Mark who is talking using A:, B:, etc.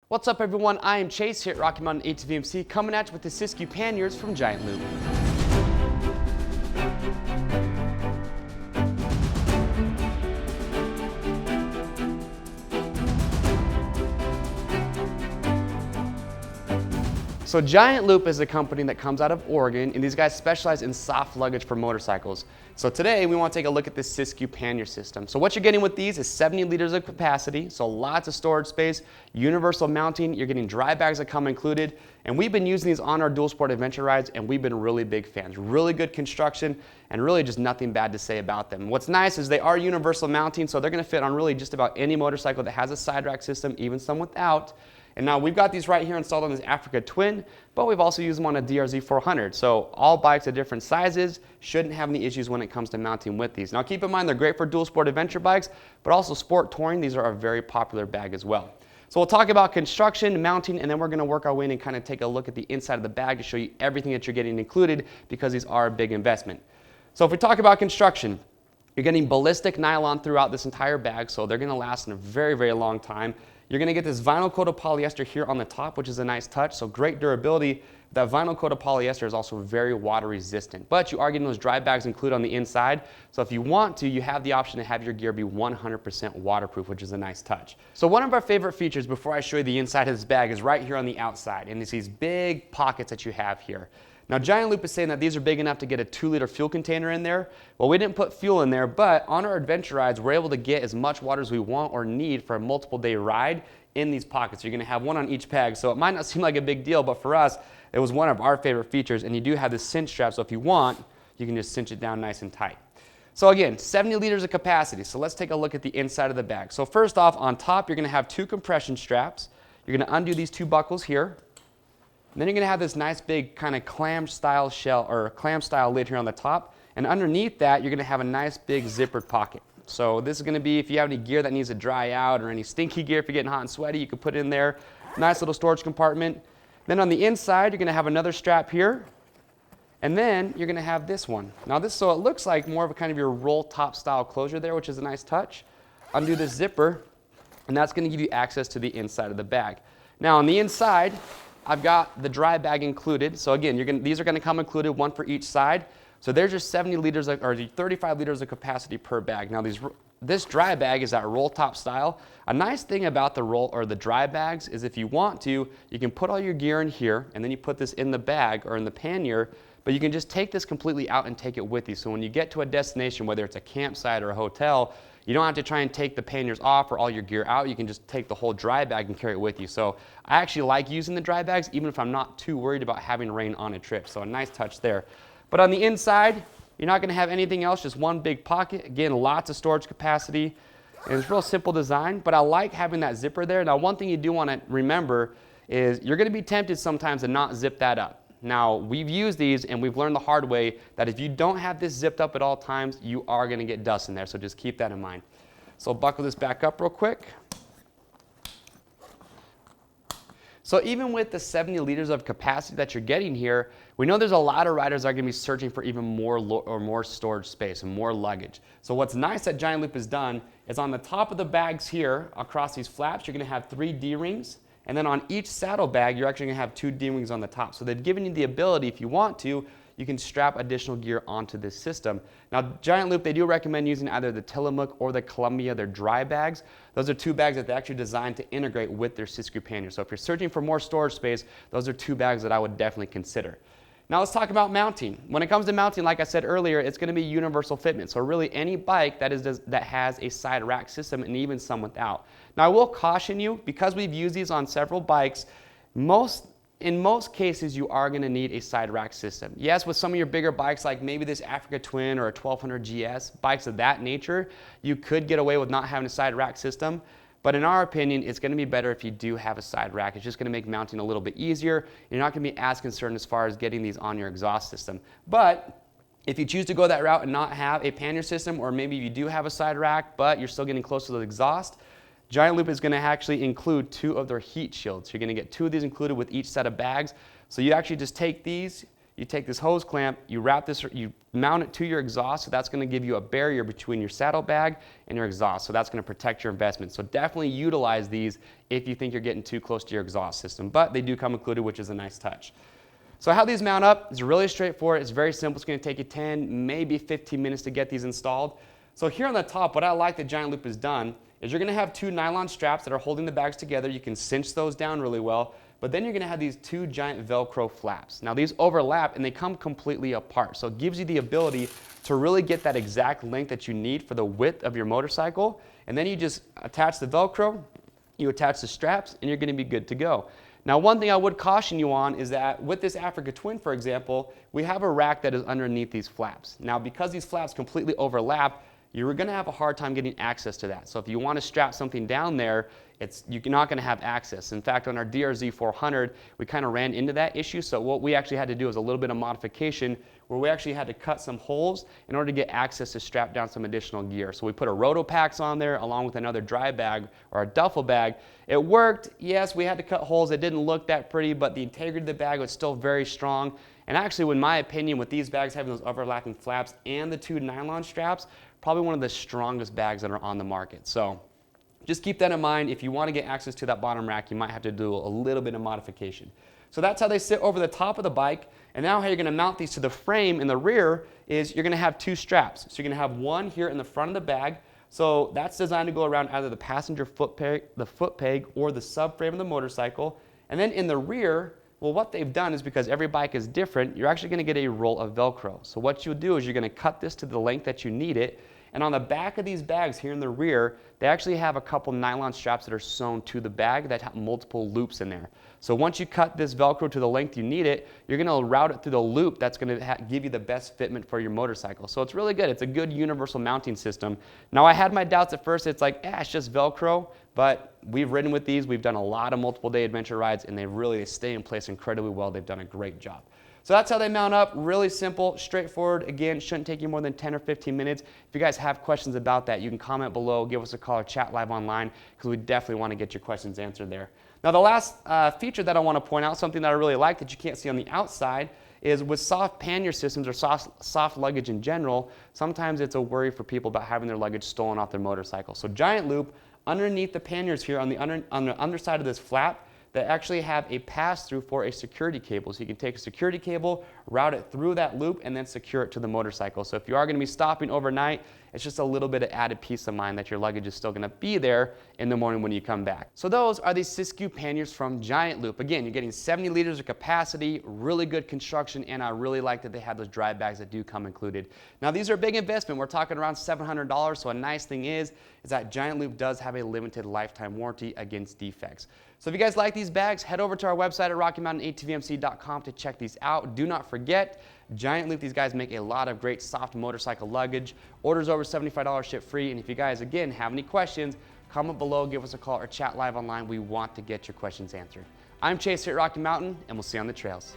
A: What's up everyone, I am Chase here at Rocky Mountain ATVMC coming at you with the Siskiyou Panniers from Giant Loop. So Giant Loop is a company that comes out of Oregon, and these guys specialize in soft luggage for motorcycles. So today we want to take a look at this Siskiyou Pannier system. So what you're getting with these is 70 liters of capacity, so lots of storage space, universal mounting, you're getting dry bags that come included, and we've been using these on our dual sport adventure rides, and we've been really big fans. Really good construction, and really just nothing bad to say about them. What's nice is they are universal mounting, so they're going to fit on really just about any motorcycle that has a side rack system, even some without. And now we've got these right here installed on this Africa Twin, but we've also used them on a DRZ 400. So all bikes of different sizes shouldn't have any issues when it comes to mounting with these. Now keep in mind they're great for dual sport adventure bikes, but also sport touring. These are a very popular bag as well. So we'll talk about construction, mounting, and then we're going to work our way in and kind of take a look at the inside of the bag to show you everything that you're getting included because these are a big investment. So if we talk about construction, you're getting ballistic nylon throughout this entire bag, so they're going to last in a very, very long time. You're going to get this vinyl coated polyester here on the top, which is a nice touch, so great durability. That vinyl coated polyester is also very water resistant, but you are getting those dry bags included on the inside, so if you want to, you have the option to have your gear be 100% waterproof, which is a nice touch. So one of our favorite features before I show you the inside of this bag is right here on the outside, and it's these big pockets that you have here. Now Giant Loop is saying that these are big enough to get a 2-liter fuel container in there. Well, we didn't put fuel in there, but on our adventure rides, we're able to get as much water as we want or need for a multiple day ride in these pockets. You're gonna have one on each bag, so it might not seem like a big deal, but for us, it was one of our favorite features, and you do have this cinch strap, so if you want, you can just cinch it down nice and tight. So again, 70 liters of capacity, so let's take a look at the inside of the bag. So first off, on top, you're gonna have 2 compression straps. You're gonna undo these 2 buckles here. And then you're gonna have this nice big kind of clam style shell or clam style lid here on the top. And underneath that, you're gonna have a nice big zippered pocket. So this is gonna be if you have any gear that needs to dry out or any stinky gear if you're getting hot and sweaty, you can put it in there. Nice little storage compartment. Then on the inside, you're gonna have another strap here. And then you're gonna have this one. Now this, so it looks like more of a kind of your roll top style closure there, which is a nice touch. Undo this zipper, and that's gonna give you access to the inside of the bag. Now on the inside, I've got the dry bag included. So again, these are gonna come included, one for each side. So there's just 70 liters or 35 liters of capacity per bag. Now this dry bag is that roll top style. A nice thing about the roll or the dry bags is if you want to, you can put all your gear in here and then you put this in the bag or in the pannier, but you can just take this completely out and take it with you. So when you get to a destination, whether it's a campsite or a hotel, you don't have to try and take the panniers off or all your gear out. You can just take the whole dry bag and carry it with you. So I actually like using the dry bags even if I'm not too worried about having rain on a trip. So a nice touch there. But on the inside, you're not going to have anything else, just one big pocket. Again, lots of storage capacity. And it's real simple design, but I like having that zipper there. Now one thing you do want to remember is you're going to be tempted sometimes to not zip that up. Now, we've used these and we've learned the hard way that if you don't have this zipped up at all times, you are going to get dust in there, so just keep that in mind. So buckle this back up real quick. So even with the 70 liters of capacity that you're getting here, we know there's a lot of riders that are going to be searching for even more storage space and more luggage. So what's nice that Giant Loop has done is on the top of the bags here, across these flaps, you're going to have 3 D-rings. And then on each saddlebag, you're actually going to have 2 D-rings on the top. So they've given you the ability, if you want to, you can strap additional gear onto this system. Now, Giant Loop, they do recommend using either the Tillamook or the Columbia, their dry bags. Those are 2 bags that they actually designed to integrate with their Siskiyou Pannier. So if you're searching for more storage space, those are 2 bags that I would definitely consider. Now let's talk about mounting. When it comes to mounting, like I said earlier, it's going to be universal fitment. So really any bike that has a side rack system and even some without. Now I will caution you, because we've used these on several bikes, in most cases you are going to need a side rack system. Yes, with some of your bigger bikes like maybe this Africa Twin or a 1200 GS, bikes of that nature, you could get away with not having a side rack system. But in our opinion, it's going to be better if you do have a side rack. It's just going to make mounting a little bit easier. You're not going to be as concerned as far as getting these on your exhaust system. But if you choose to go that route and not have a pannier system, or maybe you do have a side rack, but you're still getting close to the exhaust, Giant Loop is going to actually include 2 of their heat shields. You're going to get 2 of these included with each set of bags. So you actually just take these, you take this hose clamp, you wrap this, you mount it to your exhaust, so that's going to give you a barrier between your saddlebag and your exhaust, so that's going to protect your investment. So definitely utilize these if you think you're getting too close to your exhaust system, but they do come included, which is a nice touch. So how these mount up is really straightforward. It's very simple. It's going to take you 10, maybe 15 minutes to get these installed. So here on the top, what I like that Giant Loop has done is you're going to have two nylon straps that are holding the bags together. You can cinch those down really well, but then you're going to have these two giant Velcro flaps. Now these overlap and they come completely apart, so it gives you the ability to really get that exact length that you need for the width of your motorcycle, and then you just attach the Velcro, you attach the straps, and you're going to be good to go. Now, one thing I would caution you on is that with this Africa Twin, for example, we have a rack that is underneath these flaps. Now, because these flaps completely overlap, you're going to have a hard time getting access to that. So if you want to strap something down there, you're not going to have access. In fact, on our DRZ 400, we kind of ran into that issue. So what we actually had to do was a little bit of modification where we actually had to cut some holes in order to get access to strap down some additional gear. So we put a Rotopax on there along with another dry bag or a duffel bag. It worked. Yes, we had to cut holes. It didn't look that pretty, but the integrity of the bag was still very strong. And actually, in my opinion, with these bags having those overlapping flaps and the two nylon straps, probably one of the strongest bags that are on the market. So just keep that in mind. If you want to get access to that bottom rack, you might have to do a little bit of modification. So that's how they sit over the top of the bike. And now how you're going to mount these to the frame in the rear is you're going to have two straps. So you're going to have one here in the front of the bag. So that's designed to go around either the passenger foot peg or the subframe of the motorcycle. And then in the rear, well, what they've done is, because every bike is different, you're actually going to get a roll of Velcro. So what you'll do is you're going to cut this to the length that you need it. And on the back of these bags here in the rear, they actually have a couple nylon straps that are sewn to the bag that have multiple loops in there. So once you cut this Velcro to the length you need it, you're going to route it through the loop that's going to give you the best fitment for your motorcycle. So it's really good. It's a good universal mounting system. Now, I had my doubts at first. It's like, it's just Velcro. But we've ridden with these. We've done a lot of multiple day adventure rides, and they stay in place incredibly well. They've done a great job. So that's how they mount up. Really simple, straightforward. Again, shouldn't take you more than 10 or 15 minutes. If you guys have questions about that, you can comment below, give us a call, or chat live online, because we definitely want to get your questions answered there. Now, the last feature that I want to point out, something that I really like that you can't see on the outside, is with soft pannier systems or soft luggage in general, sometimes it's a worry for people about having their luggage stolen off their motorcycle. So Giant Loop, underneath the panniers here on the underside of this flap, they actually have a pass-through for a security cable. So you can take a security cable, route it through that loop, and then secure it to the motorcycle. So if you are going to be stopping overnight, it's just a little bit of added peace of mind that your luggage is still going to be there in the morning when you come back. So those are the Siskiyou Panniers from Giant Loop. Again, you're getting 70 liters of capacity, really good construction, and I really like that they have those dry bags that do come included. Now, these are a big investment. We're talking around $700, so a nice thing is that Giant Loop does have a limited lifetime warranty against defects. So if you guys like these bags, head over to our website at RockyMountain-ATVMC.com to check these out. Do not forget, Giant Loop, these guys make a lot of great soft motorcycle luggage. Orders over $75 ship free. And if you guys, again, have any questions, comment below, give us a call, or chat live online. We want to get your questions answered. I'm Chase here at Rocky Mountain, and we'll see you on the trails.